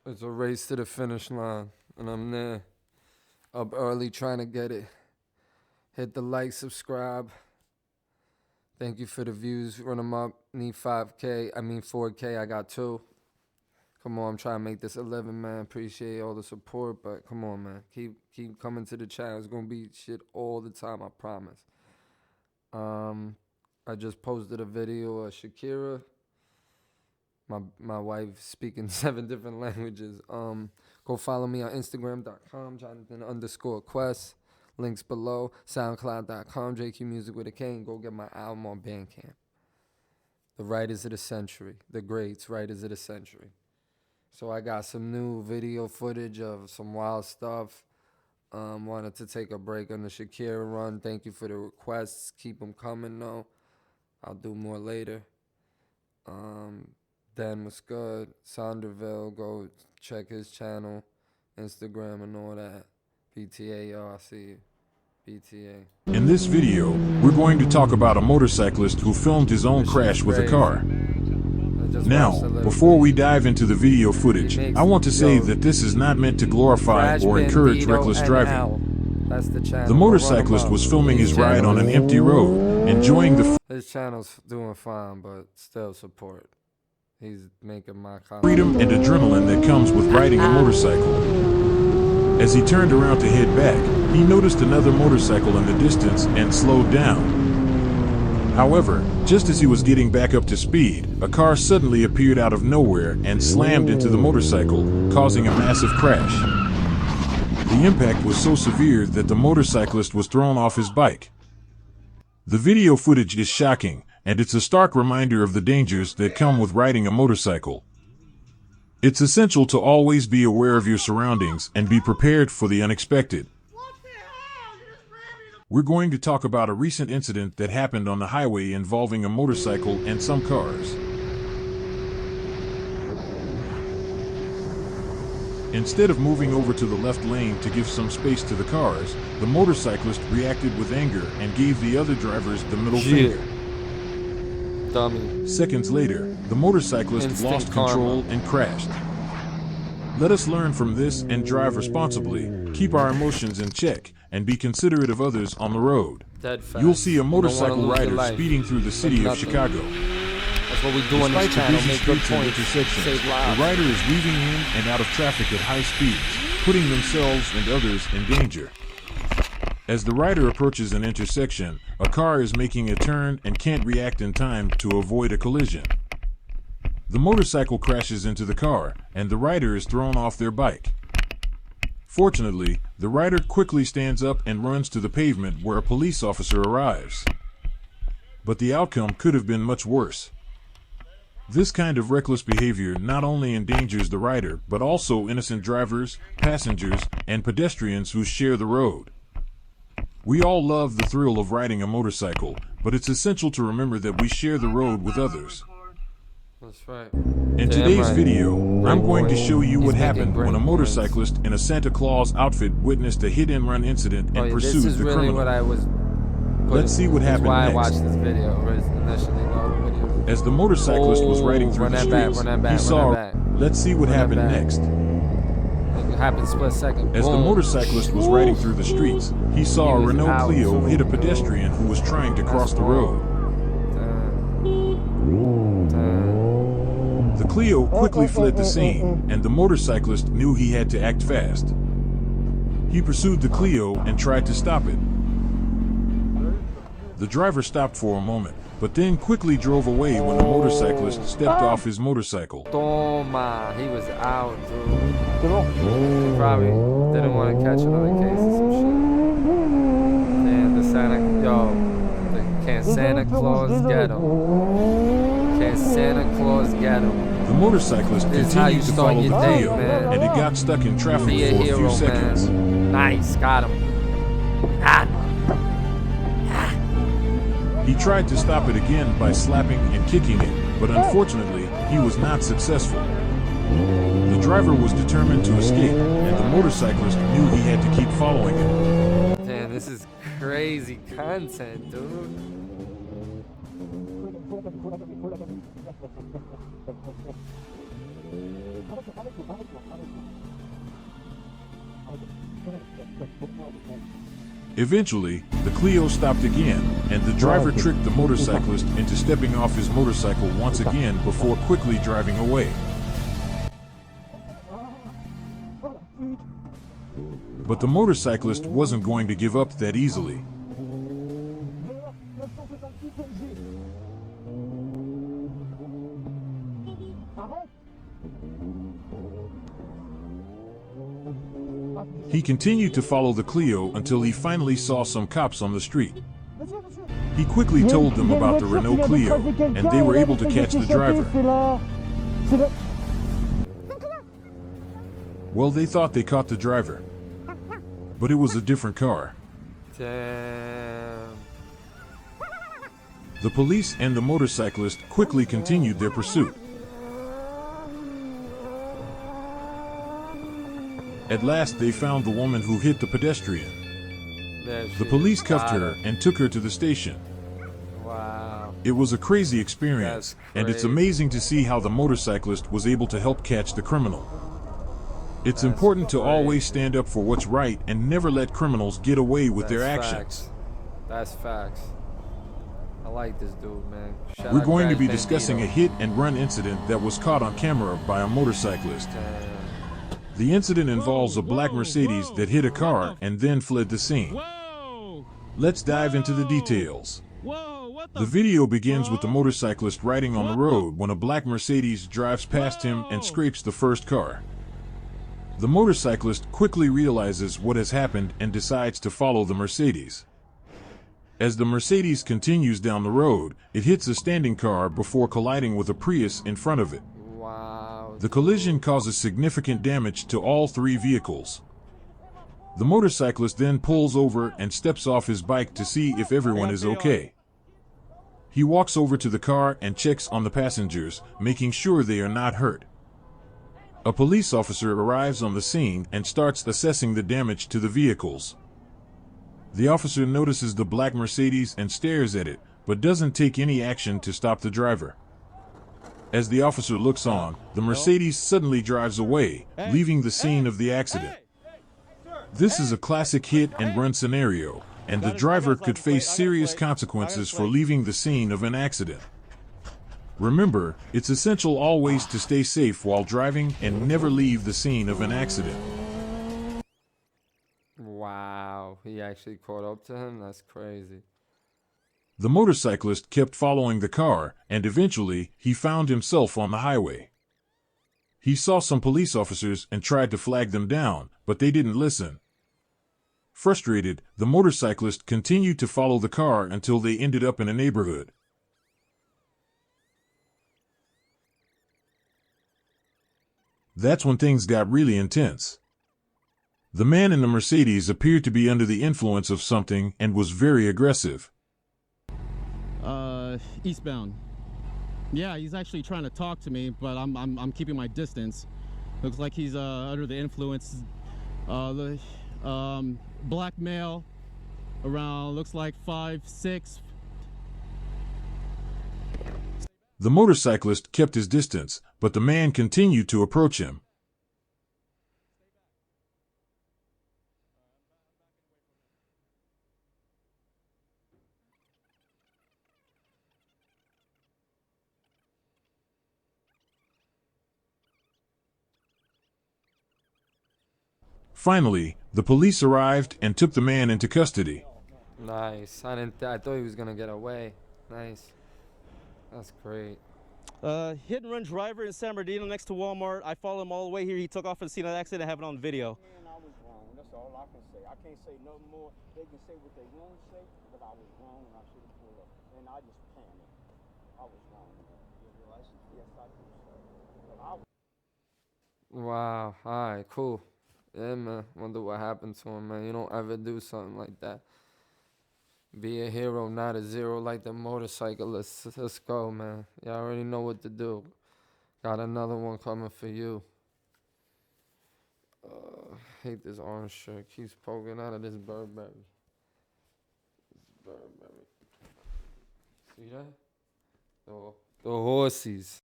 It's a race to the finish line, and I'm there. Up early trying to get it. Hit the like, subscribe. Thank you for the views. Run them up. Need 5K. I mean 4K. I got 2. Come on, I'm trying to make this 11, man. Appreciate all the support, but come on, man. Keep coming to the channel. It's gonna be shit all the time, I promise. I just posted a video of Shakira. My wife speaking 7 different languages. Go follow me on Instagram.com, Jonathan_Quest. Links below. SoundCloud.com, JQ Music with a K. And go get my album on Bandcamp. The Writers of the Century. The Greats Writers of the Century. So I got some new video footage of some wild stuff. Wanted to take a break on the Shakira run. Thank you for the requests. Keep them coming, though. I'll do more later. Dan was good. Sonderville, go check his channel, Instagram and all that. BTA, y'all, I see you. BTA. In this video, we're going to talk about a motorcyclist who filmed his own crash with a car. Now, before we dive into the video footage, I want to say that this is not meant to glorify or encourage reckless driving. The motorcyclist was filming his ride on an empty road, enjoying the his channel's doing fine, but still support. He's making my content. Freedom and adrenaline that comes with riding a motorcycle. As he turned around to head back, he noticed another motorcycle in the distance and slowed down. However, just as he was getting back up to speed, a car suddenly appeared out of nowhere and slammed into the motorcycle, causing a massive crash. The impact was so severe that the motorcyclist was thrown off his bike. The video footage is shocking, and it's a stark reminder of the dangers that come with riding a motorcycle. It's essential to always be aware of your surroundings and be prepared for the unexpected. We're going to talk about a recent incident that happened on the highway involving a motorcycle and some cars. Instead of moving over to the left lane to give some space to the cars, the motorcyclist reacted with anger and gave the other drivers the middle finger. Dummy. Seconds later, the motorcyclist lost control and crashed. Let us learn from this and drive responsibly, keep our emotions in check, and be considerate of others on the road. You'll see a motorcycle rider speeding through the city of Chicago. That's what we do on this channel, make good points, intersections, save lives. the rider is weaving in and out of traffic at high speeds, putting themselves and others in danger. As the rider approaches an intersection, a car is making a turn and can't react in time to avoid a collision. The motorcycle crashes into the car, and the rider is thrown off their bike. Fortunately, the rider quickly stands up and runs to the pavement where a police officer arrives. But the outcome could have been much worse. This kind of reckless behavior not only endangers the rider, but also innocent drivers, passengers, and pedestrians who share the road. We all love the thrill of riding a motorcycle, but it's essential to remember that we share the road with others. That's right. In today's video, I'm going to show you what happened when a motorcyclist in a Santa Claus outfit witnessed a hit-and-run incident and pursued the criminal. Let's see what happened next. I watched this video initially. As the motorcyclist was riding through the streets, he saw. Let's see what happened next. It happened split second. As the motorcyclist was riding through the streets, he saw a Renault Clio hit a pedestrian who was trying to cross the road. The Clio quickly fled the scene, and the motorcyclist knew he had to act fast. He pursued the Clio and tried to stop it. The driver stopped for a moment, but then quickly drove away when the motorcyclist stepped off his motorcycle. Toma, he was out, dude. He probably didn't want to catch another case or some shit. And can't Santa Claus get him? Can't Santa Claus get him? The motorcyclist continued to follow the Clio, and it got stuck in traffic for a few seconds. Nice, got him. He tried to stop it again by slapping and kicking it, but unfortunately, he was not successful. The driver was determined to escape, and the motorcyclist knew he had to keep following him. Damn, this is crazy content, dude. Eventually, the Clio stopped again, and the driver tricked the motorcyclist into stepping off his motorcycle once again before quickly driving away. But the motorcyclist wasn't going to give up that easily. He continued to follow the Clio until he finally saw some cops on the street. He quickly told them about the Renault Clio, and they were able to catch the driver. Well, they thought they caught the driver, but it was a different car. Damn. The police and the motorcyclist quickly continued their pursuit. At last, they found the woman who hit the pedestrian. The police cuffed her and took her to the station. Wow. It was a crazy experience, and it's amazing to see how the motorcyclist was able to help catch the criminal. It's important to always stand up for what's right and never let criminals get away with their actions. That's facts. I like this dude, man. We're going to be discussing a hit and run incident that was caught on camera by a motorcyclist. The incident involves a black Mercedes that hit a car and then fled the scene. Let's dive into the details. The video begins with the motorcyclist riding on the road when a black Mercedes drives past him and scrapes the first car. The motorcyclist quickly realizes what has happened and decides to follow the Mercedes. As the Mercedes continues down the road, it hits a standing car before colliding with a Prius in front of it. Wow. The collision causes significant damage to all three vehicles. The motorcyclist then pulls over and steps off his bike to see if everyone is okay. He walks over to the car and checks on the passengers, making sure they are not hurt. A police officer arrives on the scene and starts assessing the damage to the vehicles. The officer notices the black Mercedes and stares at it, but doesn't take any action to stop the driver. As the officer looks on, the Mercedes suddenly drives away, leaving the scene of the accident. This is a classic hit and run scenario, and the driver could face serious consequences for leaving the scene of an accident. Remember, it's essential always to stay safe while driving and never leave the scene of an accident. Wow. He actually caught up to him? That's crazy. The motorcyclist kept following the car, and eventually, he found himself on the highway. He saw some police officers and tried to flag them down, but they didn't listen. Frustrated, the motorcyclist continued to follow the car until they ended up in a neighborhood. That's when things got really intense. The man in the Mercedes appeared to be under the influence of something and was very aggressive. Eastbound. Yeah, he's actually trying to talk to me, but I'm keeping my distance. Looks like he's under the influence. Black male, around looks like 5'6". The motorcyclist kept his distance, but the man continued to approach him. Finally, the police arrived and took the man into custody. Nice. I thought he was gonna get away. Nice. That's great. Hit and run driver in San Bernardino next to Walmart. I followed him all the way here. He took off at the scene of the accident. I have it on video. And I was wrong. That's all I can say. I can't say no more. They can say what they want to say, but I was wrong and I should have pulled up. And I just panicked. I was wrong. You have your license? Yes, I do, sir. But I was Wow. Alright, cool. Yeah, man. Wonder what happened to him, man. You don't ever do something like that. Be a hero, not a zero like the motorcyclist. Let's go, man. Y'all already know what to do. Got another one coming for you. Hate this orange shirt. Keeps poking out of this Burberry. This Burberry. See that? The horsies.